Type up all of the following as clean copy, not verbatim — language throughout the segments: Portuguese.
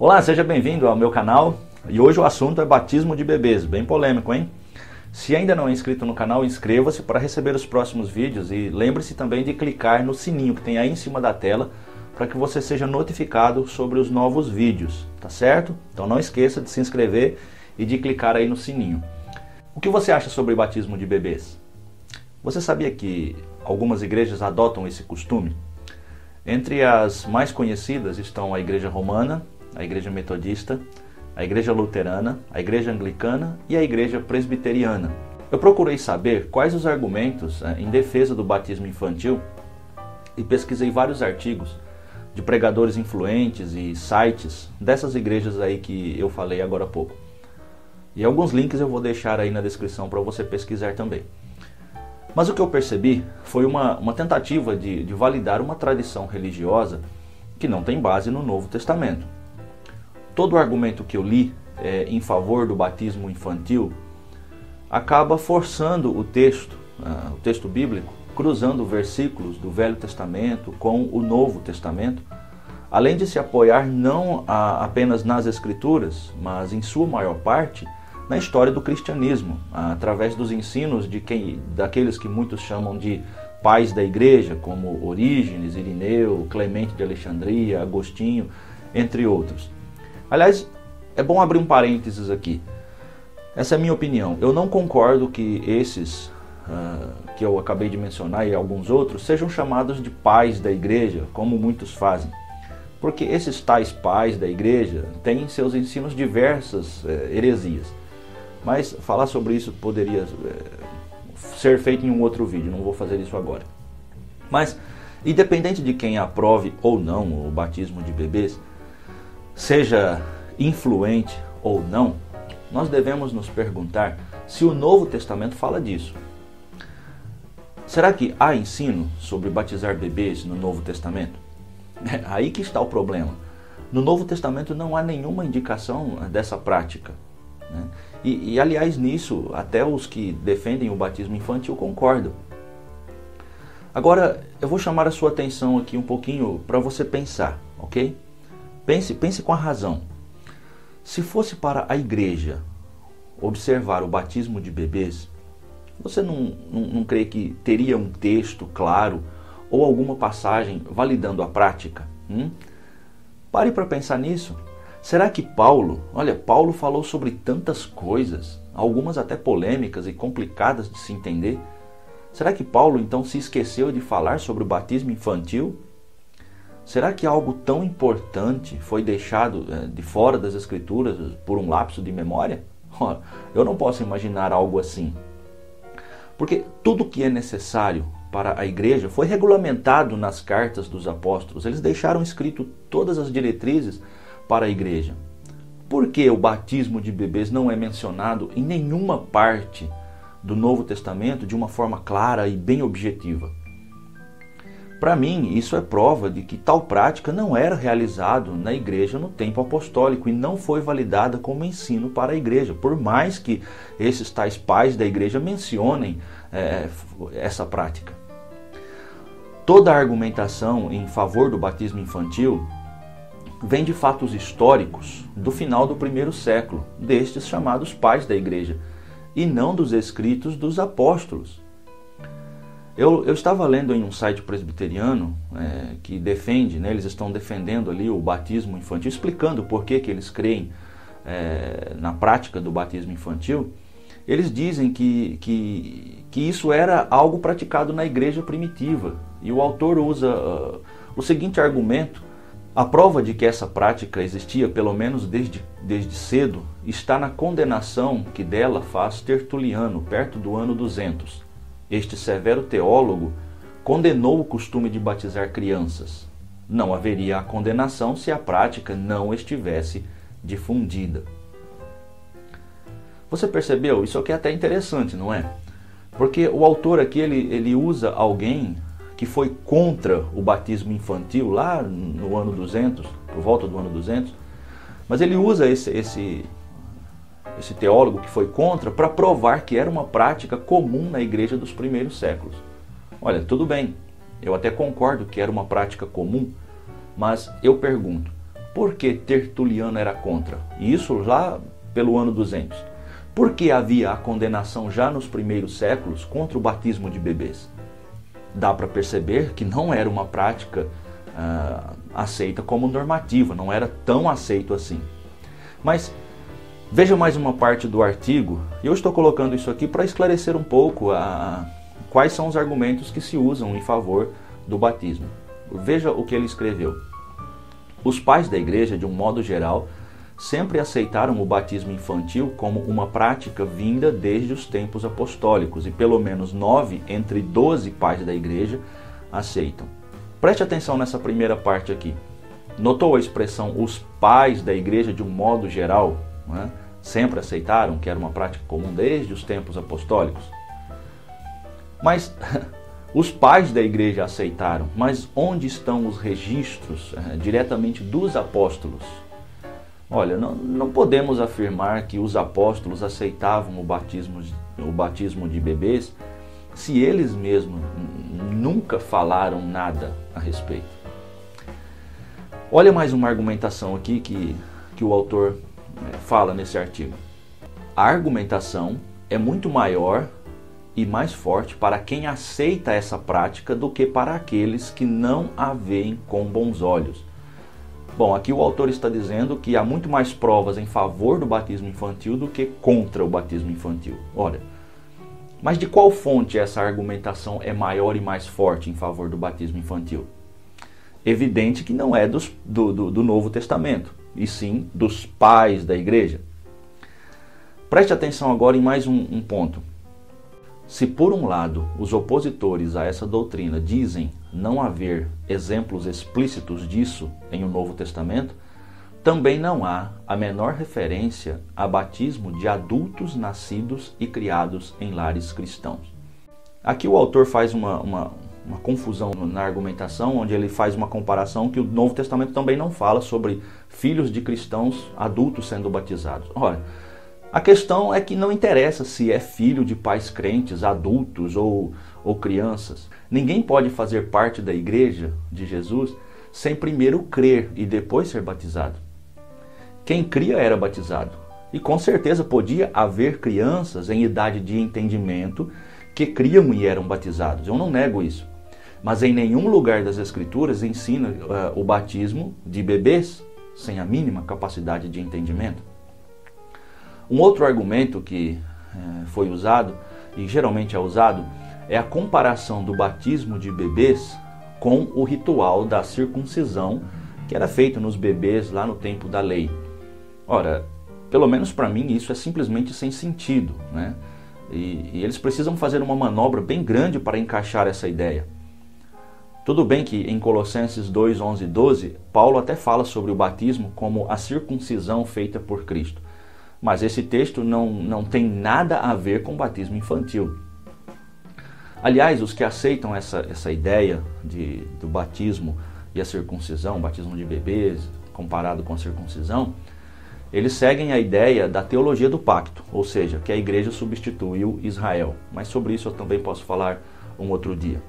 Olá, seja bem-vindo ao meu canal e hoje o assunto é batismo de bebês, bem polêmico, hein? Se ainda não é inscrito no canal, inscreva-se para receber os próximos vídeos e lembre-se também de clicar no sininho que tem aí em cima da tela para que você seja notificado sobre os novos vídeos, tá certo? Então não esqueça de se inscrever e de clicar aí no sininho. O que você acha sobre batismo de bebês? Você sabia que algumas igrejas adotam esse costume? Entre as mais conhecidas estão a Igreja Romana, a Igreja Metodista, a Igreja Luterana, a Igreja Anglicana e a Igreja Presbiteriana. Eu procurei saber quais os argumentos em defesa do batismo infantil e pesquisei vários artigos de pregadores influentes e sites dessas igrejas aí que eu falei agora há pouco. E alguns links eu vou deixar aí na descrição para você pesquisar também. Mas o que eu percebi foi uma tentativa de validar uma tradição religiosa que não tem base no Novo Testamento. Todo o argumento que eu li em favor do batismo infantil acaba forçando o texto bíblico, cruzando versículos do Velho Testamento com o Novo Testamento, além de se apoiar não apenas nas Escrituras, mas em sua maior parte na história do cristianismo, através dos ensinos daqueles que muitos chamam de pais da igreja, como Orígenes, Irineu, Clemente de Alexandria, Agostinho, entre outros. Aliás, é bom abrir um parênteses aqui. Essa é a minha opinião. Eu não concordo que esses que eu acabei de mencionar e alguns outros sejam chamados de pais da igreja, como muitos fazem. Porque esses tais pais da igreja têm em seus ensinos diversas heresias. Mas falar sobre isso poderia ser feito em um outro vídeo, não vou fazer isso agora. Mas, independente de quem aprove ou não o batismo de bebês, seja influente ou não, nós devemos nos perguntar se o Novo Testamento fala disso. Será que há ensino sobre batizar bebês no Novo Testamento? É aí que está o problema. No Novo Testamento não há nenhuma indicação dessa prática, né? E aliás, nisso, até os que defendem o batismo infantil concordam. Agora, eu vou chamar a sua atenção aqui um pouquinho para você pensar, ok? Pense com a razão. Se fosse para a igreja observar o batismo de bebês, você não crê que teria um texto claro ou alguma passagem validando a prática? Pare para pensar nisso. Será que Paulo falou sobre tantas coisas, algumas até polêmicas e complicadas de se entender? Será que Paulo então se esqueceu de falar sobre o batismo infantil? Será que algo tão importante foi deixado de fora das Escrituras por um lapso de memória? Eu não posso imaginar algo assim. Porque tudo que é necessário para a igreja foi regulamentado nas cartas dos apóstolos. Eles deixaram escrito todas as diretrizes para a igreja. Por que o batismo de bebês não é mencionado em nenhuma parte do Novo Testamento de uma forma clara e bem objetiva? Para mim, isso é prova de que tal prática não era realizada na igreja no tempo apostólico e não foi validada como ensino para a igreja, por mais que esses tais pais da igreja mencionem essa prática. Toda a argumentação em favor do batismo infantil vem de fatos históricos do final do primeiro século, destes chamados pais da igreja, e não dos escritos dos apóstolos. Eu estava lendo em um site presbiteriano que defende, eles estão defendendo ali o batismo infantil, explicando por que eles creem na prática do batismo infantil. Eles dizem que isso era algo praticado na igreja primitiva. E o autor usa o seguinte argumento: a prova de que essa prática existia, pelo menos desde cedo, está na condenação que dela faz Tertuliano, perto do ano 200. Este severo teólogo condenou o costume de batizar crianças. Não haveria a condenação se a prática não estivesse difundida. Você percebeu? Isso aqui é até interessante, não é? Porque o autor aqui ele usa alguém que foi contra o batismo infantil lá no ano 200, por volta do ano 200, mas ele usa esse teólogo que foi contra para provar que era uma prática comum na igreja dos primeiros séculos. Olha, tudo bem, eu até concordo que era uma prática comum, mas eu pergunto, por que Tertuliano era contra? Isso lá pelo ano 200. Por que havia a condenação já nos primeiros séculos contra o batismo de bebês? Dá para perceber que não era uma prática aceita como normativa, não era tão aceito assim. Mas veja mais uma parte do artigo, e eu estou colocando isso aqui para esclarecer um pouco quais são os argumentos que se usam em favor do batismo. Veja o que ele escreveu. Os pais da igreja, de um modo geral, sempre aceitaram o batismo infantil como uma prática vinda desde os tempos apostólicos, e pelo menos 9 entre 12 pais da igreja aceitam. Preste atenção nessa primeira parte aqui. Notou a expressão os pais da igreja de um modo geral? Né? Sempre aceitaram que era uma prática comum desde os tempos apostólicos? Mas os pais da igreja aceitaram, mas onde estão os registros diretamente dos apóstolos? Olha, não podemos afirmar que os apóstolos aceitavam o batismo de bebês se eles mesmos nunca falaram nada a respeito. Olha mais uma argumentação aqui que o autor fala nesse artigo. A argumentação é muito maior e mais forte para quem aceita essa prática do que para aqueles que não a veem com bons olhos. Bom, aqui o autor está dizendo que há muito mais provas em favor do batismo infantil do que contra o batismo infantil. Ora, mas de qual fonte essa argumentação é maior e mais forte em favor do batismo infantil? Evidente que não é do Novo Testamento, e sim dos pais da igreja. Preste atenção agora em mais um ponto. Se por um lado os opositores a essa doutrina dizem não haver exemplos explícitos disso em o Novo Testamento, também não há a menor referência a batismo de adultos nascidos e criados em lares cristãos. Aqui o autor faz uma confusão na argumentação, onde ele faz uma comparação que o Novo Testamento também não fala sobre filhos de cristãos adultos sendo batizados. Ora, a questão é que não interessa se é filho de pais crentes, adultos ou crianças. Ninguém pode fazer parte da igreja de Jesus sem primeiro crer e depois ser batizado. Quem cria era batizado. E com certeza podia haver crianças em idade de entendimento que criam e eram batizados. Eu não nego isso. Mas em nenhum lugar das Escrituras ensina o batismo de bebês sem a mínima capacidade de entendimento. Um outro argumento que foi usado, e geralmente é usado, é a comparação do batismo de bebês com o ritual da circuncisão que era feito nos bebês lá no tempo da lei. Ora, pelo menos para mim isso é simplesmente sem sentido, né? E eles precisam fazer uma manobra bem grande para encaixar essa ideia. Tudo bem que em Colossenses 2, 11 e 12, Paulo até fala sobre o batismo como a circuncisão feita por Cristo. Mas esse texto não tem nada a ver com batismo infantil. Aliás, os que aceitam essa ideia do batismo e a circuncisão, batismo de bebês comparado com a circuncisão, eles seguem a ideia da teologia do pacto, ou seja, que a igreja substituiu Israel. Mas sobre isso eu também posso falar um outro dia.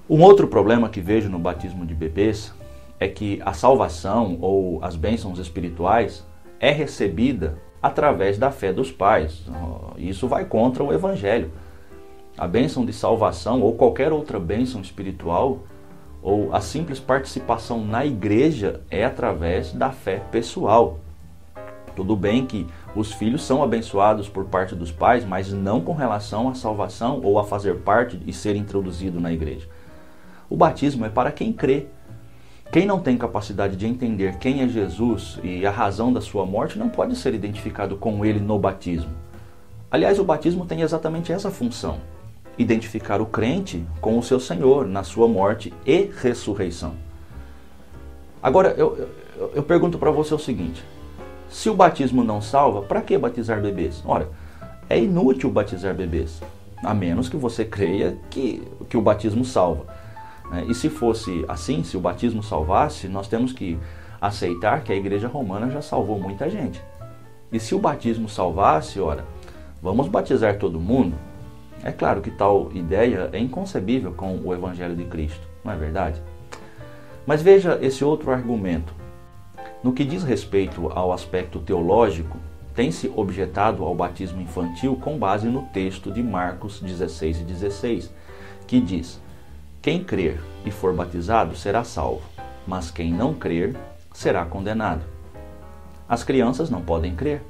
Um outro problema que vejo no batismo de bebês é que a salvação ou as bênçãos espirituais é recebida através da fé dos pais. Isso vai contra o Evangelho. A bênção de salvação ou qualquer outra bênção espiritual ou a simples participação na igreja é através da fé pessoal. Tudo bem que os filhos são abençoados por parte dos pais, mas não com relação à salvação ou a fazer parte e ser introduzido na igreja. O batismo é para quem crê. Quem não tem capacidade de entender quem é Jesus e a razão da sua morte não pode ser identificado com ele no batismo. Aliás, o batismo tem exatamente essa função: identificar o crente com o seu Senhor na sua morte e ressurreição. Agora, eu pergunto para você o seguinte: se o batismo não salva, para que batizar bebês? Ora, é inútil batizar bebês, a menos que você creia que o batismo salva. E se fosse assim, se o batismo salvasse, nós temos que aceitar que a igreja romana já salvou muita gente. E se o batismo salvasse, ora, vamos batizar todo mundo? É claro que tal ideia é inconcebível com o Evangelho de Cristo, não é verdade? Mas veja esse outro argumento. No que diz respeito ao aspecto teológico, tem-se objetado ao batismo infantil com base no texto de Marcos 16:16, que diz: quem crer e for batizado será salvo, mas quem não crer será condenado. As crianças não podem crer,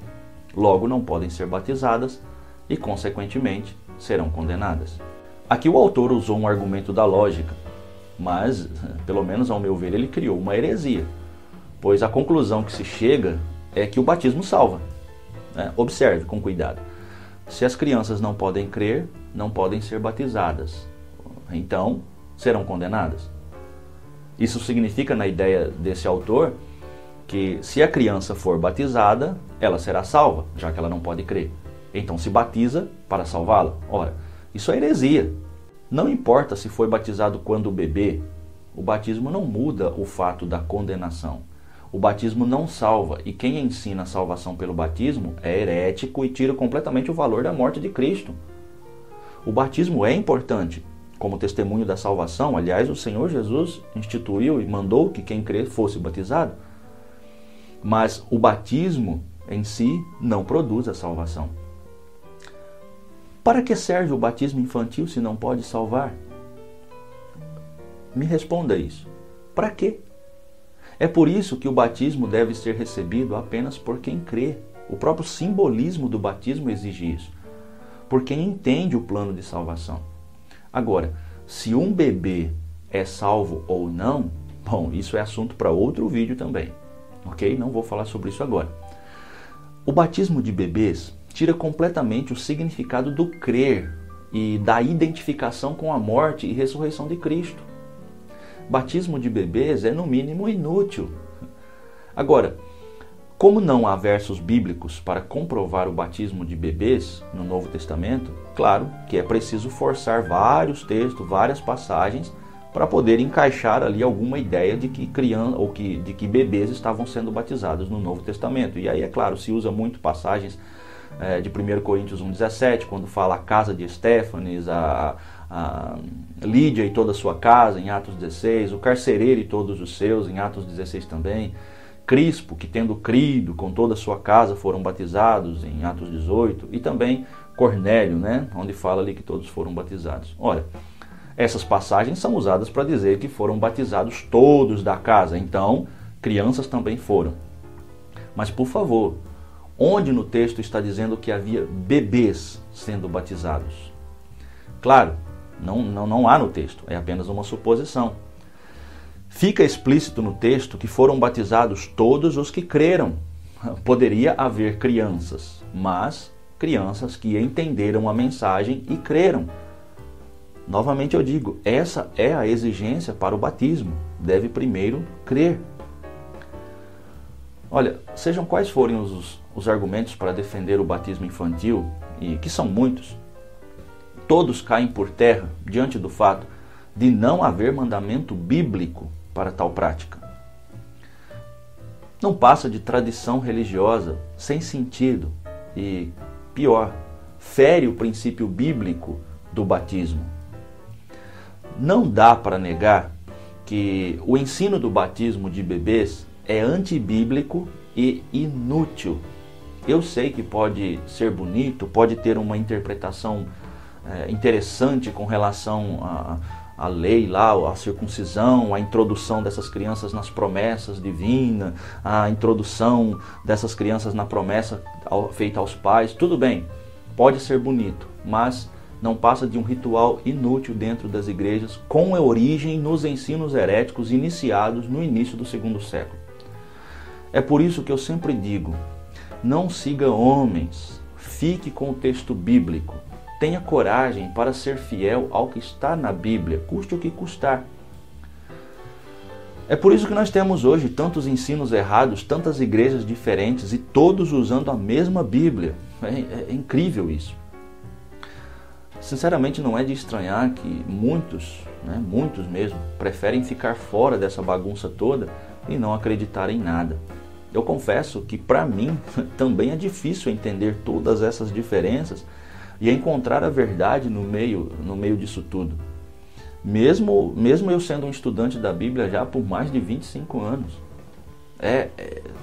logo não podem ser batizadas e, consequentemente, serão condenadas. Aqui o autor usou um argumento da lógica, mas, pelo menos ao meu ver, ele criou uma heresia, pois a conclusão que se chega é que o batismo salva. Observe com cuidado. Se as crianças não podem crer, não podem ser batizadas, então serão condenadas. Isso significa, na ideia desse autor, que se a criança for batizada, ela será salva, já que ela não pode crer. Então se batiza para salvá-la. Ora, isso é heresia. Não importa se foi batizado quando bebê, o batismo não muda o fato da condenação. O batismo não salva, e quem ensina a salvação pelo batismo é herético e tira completamente o valor da morte de Cristo. O batismo é importante como testemunho da salvação. Aliás, o Senhor Jesus instituiu e mandou que quem crer fosse batizado. Mas o batismo em si não produz a salvação. Para que serve o batismo infantil se não pode salvar? Me responda isso. Para quê? É por isso que o batismo deve ser recebido apenas por quem crê. O próprio simbolismo do batismo exige isso. Por quem entende o plano de salvação. Agora, se um bebê é salvo ou não, bom, isso é assunto para outro vídeo também. Ok? Não vou falar sobre isso agora. O batismo de bebês tira completamente o significado do crer e da identificação com a morte e ressurreição de Cristo. Batismo de bebês é no mínimo inútil. Agora, como não há versos bíblicos para comprovar o batismo de bebês no Novo Testamento, claro que é preciso forçar vários textos, várias passagens para poder encaixar ali alguma ideia de que de que bebês estavam sendo batizados no Novo Testamento. E aí, é claro, se usa muito passagens de 1 Coríntios 1,17, quando fala a casa de Estéfanes, a Lídia e toda a sua casa, em Atos 16, o carcereiro e todos os seus, em Atos 16 também, Crispo, que tendo crido com toda a sua casa foram batizados, em Atos 18, e também Cornélio, onde fala ali que todos foram batizados. Olha, essas passagens são usadas para dizer que foram batizados todos da casa, então crianças também foram. Mas, por favor, onde no texto está dizendo que havia bebês sendo batizados? Claro, não há no texto, é apenas uma suposição. Fica explícito no texto que foram batizados todos os que creram. Poderia haver crianças, mas crianças que entenderam a mensagem e creram. Novamente eu digo, essa é a exigência para o batismo. Deve primeiro crer. Olha, sejam quais forem os argumentos para defender o batismo infantil, e que são muitos, todos caem por terra diante do fato de não haver mandamento bíblico para tal prática. Não passa de tradição religiosa sem sentido e, pior, fere o princípio bíblico do batismo. Não dá para negar que o ensino do batismo de bebês é antibíblico e inútil. Eu sei que pode ser bonito, pode ter uma interpretação interessante com relação à lei lá, a circuncisão, a introdução dessas crianças nas promessas divinas, a introdução dessas crianças na promessa feita aos pais. Tudo bem, pode ser bonito, mas não passa de um ritual inútil dentro das igrejas, com origem nos ensinos heréticos iniciados no início do segundo século. É por isso que eu sempre digo, não siga homens, fique com o texto bíblico, tenha coragem para ser fiel ao que está na Bíblia, custe o que custar. É por isso que nós temos hoje tantos ensinos errados, tantas igrejas diferentes e todos usando a mesma Bíblia. É incrível isso. Sinceramente, não é de estranhar que muitos mesmo, preferem ficar fora dessa bagunça toda e não acreditar em nada. Eu confesso que para mim também é difícil entender todas essas diferenças e encontrar a verdade no meio disso tudo. Mesmo eu sendo um estudante da Bíblia já por mais de 25 anos.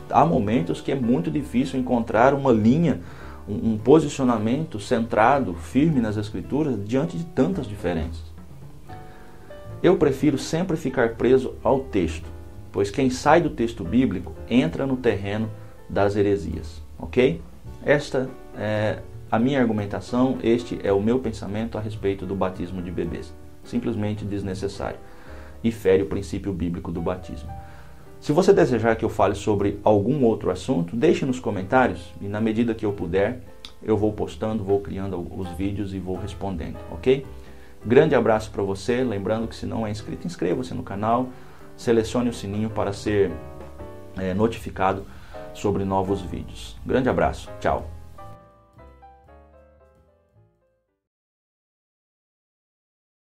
Há momentos que é muito difícil encontrar uma linha, um posicionamento centrado, firme nas Escrituras, diante de tantas diferenças. Eu prefiro sempre ficar preso ao texto, pois quem sai do texto bíblico entra no terreno das heresias, ok? Esta é a minha argumentação, este é o meu pensamento a respeito do batismo de bebês. Simplesmente desnecessário e fere o princípio bíblico do batismo. Se você desejar que eu fale sobre algum outro assunto, deixe nos comentários e na medida que eu puder, eu vou postando, vou criando os vídeos e vou respondendo, ok? Grande abraço para você, lembrando que se não é inscrito, inscreva-se no canal, selecione o sininho para ser notificado sobre novos vídeos. Grande abraço, tchau!